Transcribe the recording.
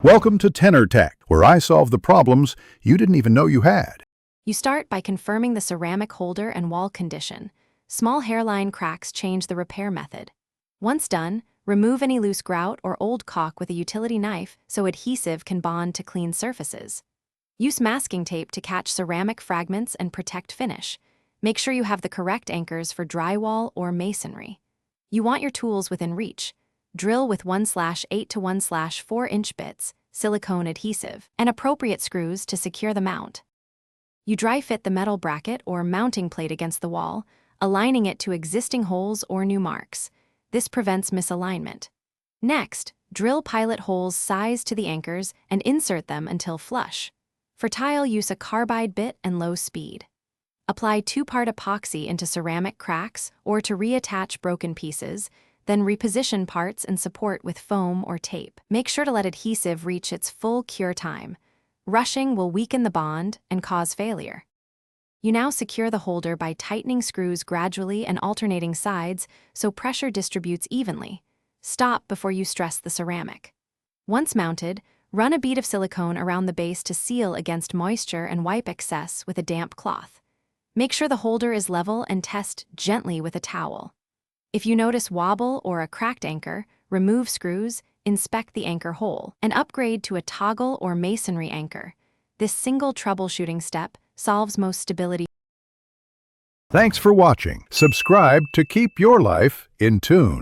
Welcome to Tenor Tech, where I solve the problems you didn't even know you had. You start by confirming the ceramic holder and wall condition. Small hairline cracks change the repair method. Once done, remove any loose grout or old caulk with a utility knife so adhesive can bond to clean surfaces. Use masking tape to catch ceramic fragments and protect finish. Make sure you have the correct anchors for drywall or masonry. You want your tools within reach. Drill with 1/8 to 1/4-inch bits, silicone adhesive, and appropriate screws to secure the mount. You dry fit the metal bracket or mounting plate against the wall, aligning it to existing holes or new marks. This prevents misalignment. Next, drill pilot holes sized to the anchors and insert them until flush. For tile, use a carbide bit and low speed. Apply 2-part epoxy into ceramic cracks or to reattach broken pieces, then reposition parts and support with foam or tape. Make sure to let adhesive reach its full cure time. Rushing will weaken the bond and cause failure. You now secure the holder by tightening screws gradually and alternating sides so pressure distributes evenly. Stop before you stress the ceramic. Once mounted, run a bead of silicone around the base to seal against moisture and wipe excess with a damp cloth. Make sure the holder is level and test gently with a towel. If you notice wobble or a cracked anchor, remove screws, inspect the anchor hole, and upgrade to a toggle or masonry anchor. This single troubleshooting step solves most stability. Thanks for watching. Subscribe to keep your life in tune.